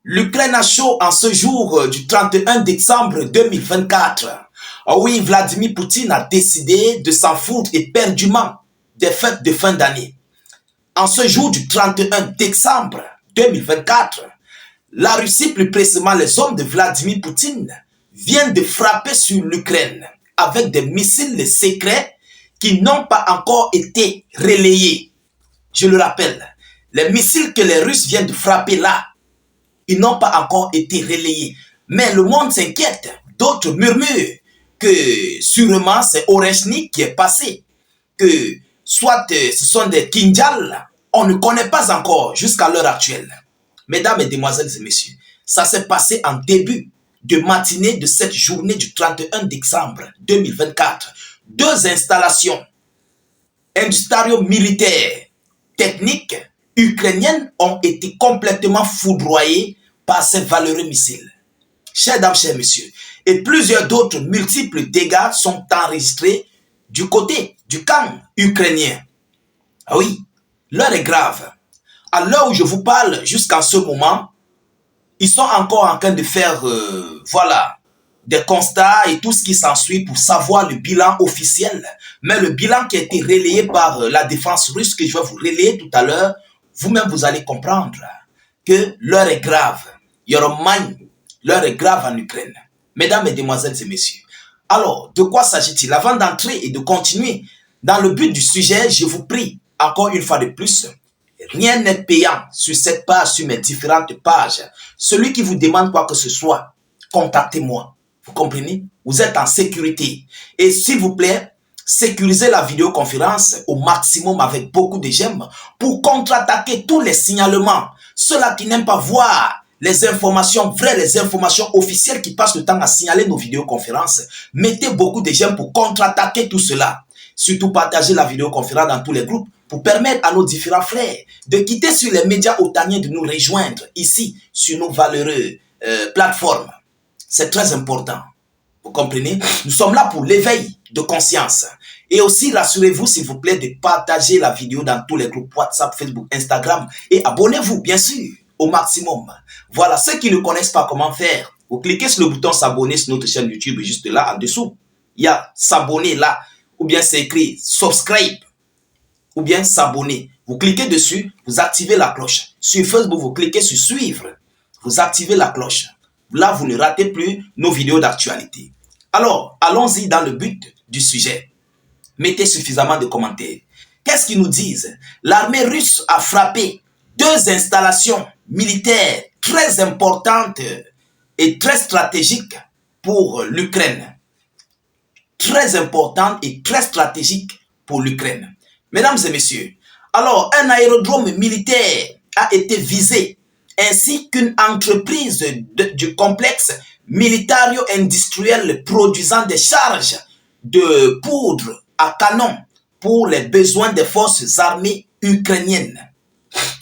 L'Ukraine a chaud en ce jour du 31 décembre 2024. Oui, Vladimir Poutine a décidé de s'en foutre éperdument des fêtes de fin d'année. En ce jour du 31 décembre 2024, la Russie, plus précisément les hommes de Vladimir Poutine, viennent de frapper sur l'Ukraine avec des missiles secrets qui n'ont pas encore été relayés. Je le rappelle, les missiles que les Russes viennent de frapper là, ils n'ont pas encore été relayés. Mais le monde s'inquiète. D'autres murmurent que sûrement c'est Oreshnik qui est passé. Que soit ce sont des Kinjal, on ne connaît pas encore jusqu'à l'heure actuelle. Mesdames, Mesdemoiselles et Messieurs, ça s'est passé en début de matinée de cette journée du 31 décembre 2024. Deux installations industrielles-militaires techniques ukrainiennes ont été complètement foudroyées par ces valeureux missiles. Chers dames, chers messieurs, et plusieurs d'autres multiples dégâts sont enregistrés du côté du camp ukrainien. Ah oui, l'heure est grave. À l'heure où je vous parle, jusqu'à ce moment, ils sont encore en train de faire, des constats et tout ce qui s'ensuit pour savoir le bilan officiel. Mais le bilan qui a été relayé par la défense russe, que je vais vous relayer tout à l'heure, vous-même vous allez comprendre que l'heure est grave. Yoromani, l'heure est grave en Ukraine. Mesdames, Mesdemoiselles et Messieurs. Alors, de quoi s'agit-il? Avant d'entrer et de continuer dans le but du sujet, je vous prie, encore une fois de plus, rien n'est payant sur cette page, sur mes différentes pages. Celui qui vous demande quoi que ce soit, contactez-moi. Vous comprenez? Vous êtes en sécurité. Et s'il vous plaît, sécurisez la vidéoconférence au maximum avec beaucoup de j'aime pour contre-attaquer tous les signalements. Ceux-là qui n'aiment pas voir les informations vraies, les informations officielles qui passent le temps à signaler nos vidéoconférences, mettez beaucoup de j'aime pour contre-attaquer tout cela. Surtout partagez la vidéoconférence dans tous les groupes pour permettre à nos différents frères de quitter sur les médias otaniens de nous rejoindre ici sur nos valeureuses plateformes. C'est très important. Vous comprenez? Nous sommes là pour l'éveil de conscience. Et aussi, rassurez-vous, s'il vous plaît, de partager la vidéo dans tous les groupes WhatsApp, Facebook, Instagram. Et abonnez-vous, bien sûr, au maximum. Voilà, ceux qui ne connaissent pas comment faire, vous cliquez sur le bouton s'abonner sur notre chaîne YouTube, juste là, en dessous. Il y a s'abonner là, ou bien c'est écrit subscribe, ou bien s'abonner. Vous cliquez dessus, vous activez la cloche. Sur Facebook, vous cliquez sur suivre, vous activez la cloche. Là, vous ne ratez plus nos vidéos d'actualité. Alors, allons-y dans le but du sujet. Mettez suffisamment de commentaires. Qu'est-ce qu'ils nous disent? L'armée russe a frappé deux installations militaires très importantes et très stratégiques pour l'Ukraine. Très importantes et très stratégiques pour l'Ukraine. Mesdames et messieurs, alors un aérodrome militaire a été visé ainsi qu'une entreprise du complexe militaro-industriel produisant des charges de poudre à canon pour les besoins des forces armées ukrainiennes.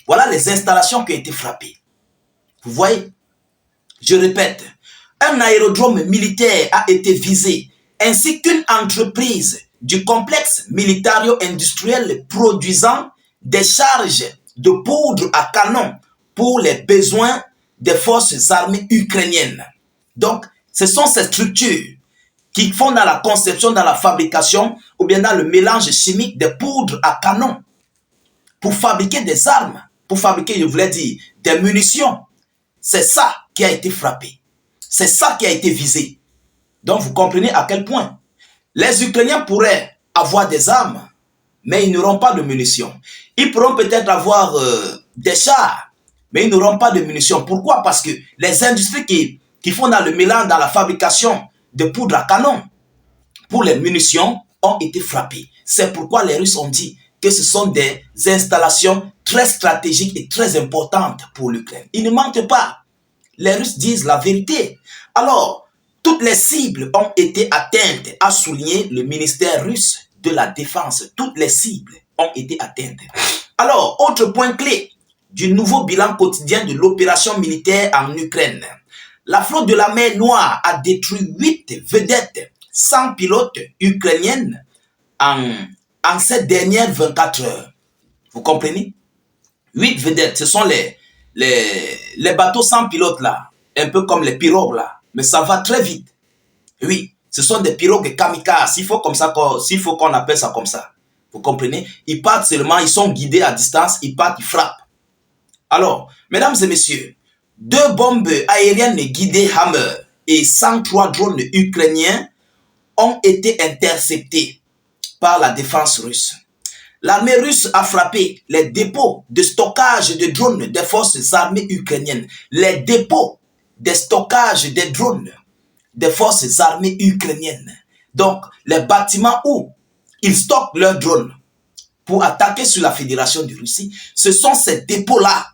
Voilà les installations qui ont été frappées. Vous voyez? Je répète, un aérodrome militaire a été visé ainsi qu'une entreprise du complexe militaro-industriel produisant des charges de poudre à canon pour les besoins des forces armées ukrainiennes. Donc, ce sont ces structures qui font dans la conception, dans la fabrication ou bien dans le mélange chimique des poudres à canon pour fabriquer des armes, pour fabriquer, je voulais dire, des munitions. C'est ça qui a été frappé. C'est ça qui a été visé. Donc, vous comprenez à quel point les Ukrainiens pourraient avoir des armes, mais ils n'auront pas de munitions. Ils pourront peut-être avoir des chars, mais ils n'auront pas de munitions. Pourquoi? Parce que les industries qui font dans le mélange, dans la fabrication de poudre à canon pour les munitions ont été frappées. C'est pourquoi les Russes ont dit que ce sont des installations très stratégiques et très importantes pour l'Ukraine. Ils ne mentent pas. Les Russes disent la vérité. Alors, toutes les cibles ont été atteintes, a souligné le ministère russe de la Défense. Toutes les cibles ont été atteintes. Alors, autre point clé du nouveau bilan quotidien de l'opération militaire en Ukraine. La flotte de la mer Noire a détruit 8 vedettes sans pilote ukrainiennes en ces dernières 24 heures. Vous comprenez? 8 vedettes, ce sont les bateaux sans pilote là, un peu comme les pirogues là, mais ça va très vite. Oui, ce sont des pirogues kamikazes, s'il faut qu'on appelle ça comme ça. Vous comprenez? Ils partent seulement, ils sont guidés à distance, ils partent, ils frappent. Alors, mesdames et messieurs, 2 bombes aériennes guidées Hammer et 103 drones ukrainiens ont été interceptés par la défense russe. L'armée russe a frappé les dépôts de stockage de drones des forces armées ukrainiennes. Les dépôts de stockage des drones des forces armées ukrainiennes. Donc, les bâtiments où ils stockent leurs drones pour attaquer sur la Fédération de Russie, ce sont ces dépôts-là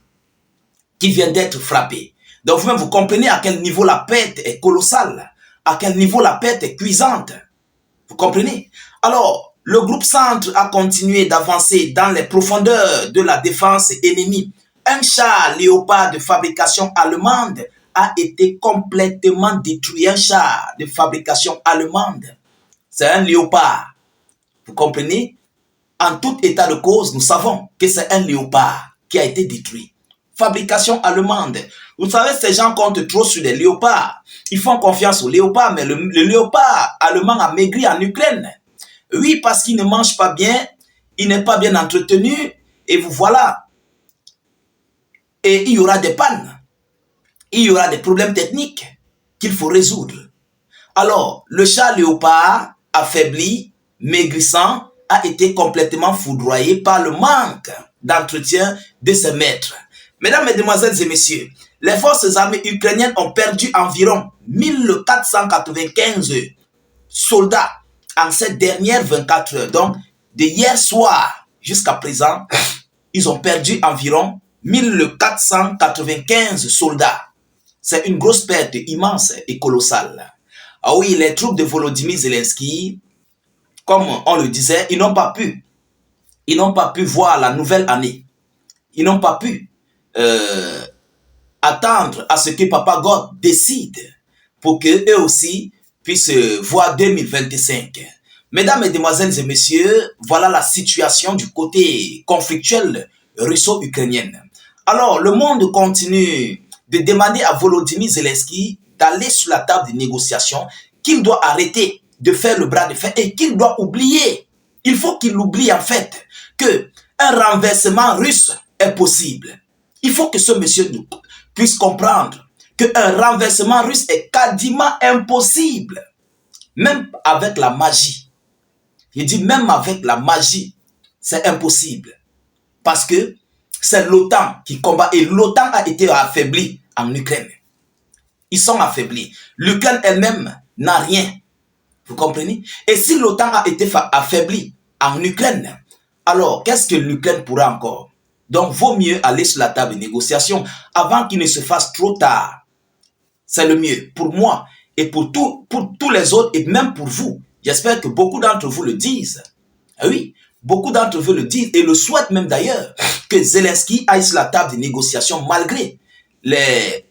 qui viennent d'être frappés. Donc, vous comprenez à quel niveau la perte est colossale, à quel niveau la perte est cuisante. Vous comprenez? Alors, le groupe Centre a continué d'avancer dans les profondeurs de la défense ennemie. Un char Léopard de fabrication allemande a été complètement détruit. Un char de fabrication allemande. C'est un Léopard. Vous comprenez? En tout état de cause, nous savons que c'est un Léopard qui a été détruit. Fabrication allemande. Vous savez, ces gens comptent trop sur les léopards. Ils font confiance aux léopards, mais le léopard allemand a maigri en Ukraine. Oui, parce qu'il ne mange pas bien, il n'est pas bien entretenu, et vous voilà. Et il y aura des pannes. Il y aura des problèmes techniques qu'il faut résoudre. Alors, le chat léopard, affaibli, maigrissant, a été complètement foudroyé par le manque d'entretien de ses maîtres. Mesdames, Mesdemoiselles et Messieurs, les forces armées ukrainiennes ont perdu environ 1495 soldats en ces dernières 24 heures. Donc, de hier soir jusqu'à présent, ils ont perdu environ 1495 soldats. C'est une grosse perte immense et colossale. Ah oui, les troupes de Volodymyr Zelensky, comme on le disait, ils n'ont pas pu voir la nouvelle année. Ils n'ont pas pu attendre à ce que Papa God décide pour qu'eux aussi puissent voir 2025. Mesdames, Mesdemoiselles et Messieurs, voilà la situation du côté conflictuel russo-ukrainien. Alors, le monde continue de demander à Volodymyr Zelensky d'aller sur la table de négociation, qu'il doit arrêter de faire le bras de fer et qu'il doit oublier. Il faut qu'il oublie en fait que un renversement russe est possible. Il faut que ce monsieur puisse comprendre qu'un renversement russe est quasiment impossible. Même avec la magie. Il dit même avec la magie, c'est impossible. Parce que c'est l'OTAN qui combat et l'OTAN a été affaiblie en Ukraine. Ils sont affaiblis. L'Ukraine elle-même n'a rien. Vous comprenez? Et si l'OTAN a été affaiblie en Ukraine, alors qu'est-ce que l'Ukraine pourra encore? Donc, vaut mieux aller sur la table de négociation avant qu'il ne se fasse trop tard. C'est le mieux pour moi et pour tous les autres et même pour vous. J'espère que beaucoup d'entre vous le disent. Ah oui, beaucoup d'entre vous le disent et le souhaitent même d'ailleurs que Zelensky aille sur la table de négociation malgré les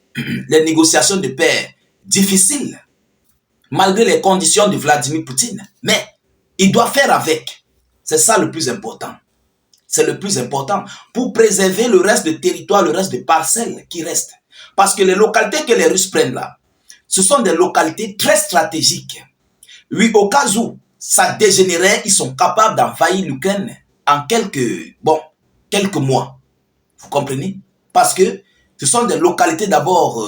négociations de paix difficiles, malgré les conditions de Vladimir Poutine. Mais il doit faire avec. C'est ça le plus important. C'est le plus important pour préserver le reste de territoire, le reste de parcelles qui restent. Parce que les localités que les Russes prennent là, ce sont des localités très stratégiques. Oui, au cas où ça dégénérait, ils sont capables d'envahir l'Ukraine en quelques mois. Vous comprenez? Parce que ce sont des localités d'abord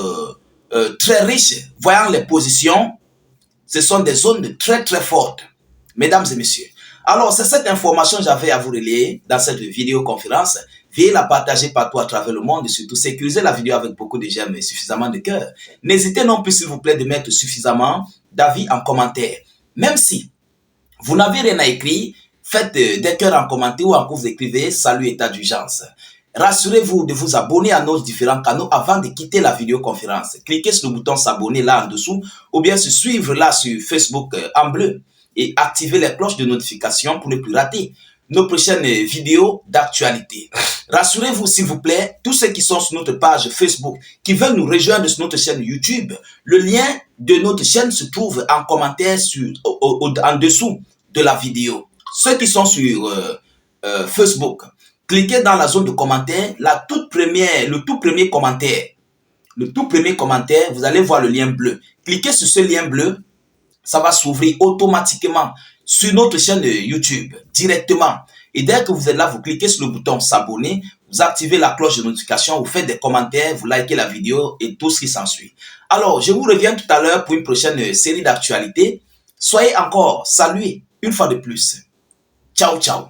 très riches. Voyant les positions, ce sont des zones très très fortes. Mesdames et messieurs. Alors, c'est cette information que j'avais à vous relayer dans cette vidéoconférence. Veuillez la partager partout à travers le monde et surtout sécuriser la vidéo avec beaucoup de j'aime et suffisamment de cœur. N'hésitez non plus, s'il vous plaît, de mettre suffisamment d'avis en commentaire. Même si vous n'avez rien à écrire, faites des cœurs en commentaire ou en cours vous écrivez « Salut état d'urgence ». Rassurez-vous de vous abonner à nos différents canaux avant de quitter la vidéoconférence. Cliquez sur le bouton s'abonner là en dessous ou bien se suivre là sur Facebook en bleu et activez les cloches de notification pour ne plus rater nos prochaines vidéos d'actualité. Rassurez-vous s'il vous plaît, tous ceux qui sont sur notre page Facebook, qui veulent nous rejoindre sur notre chaîne YouTube, le lien de notre chaîne se trouve en commentaire en dessous de la vidéo. Ceux qui sont sur Facebook, cliquez dans la zone de commentaires, le tout premier commentaire. Le tout premier commentaire, vous allez voir le lien bleu. Cliquez sur ce lien bleu, ça va s'ouvrir automatiquement sur notre chaîne YouTube, directement. Et dès que vous êtes là, vous cliquez sur le bouton s'abonner, vous activez la cloche de notification, vous faites des commentaires, vous likez la vidéo et tout ce qui s'ensuit. Alors, je vous reviens tout à l'heure pour une prochaine série d'actualités. Soyez encore salués une fois de plus. Ciao, ciao.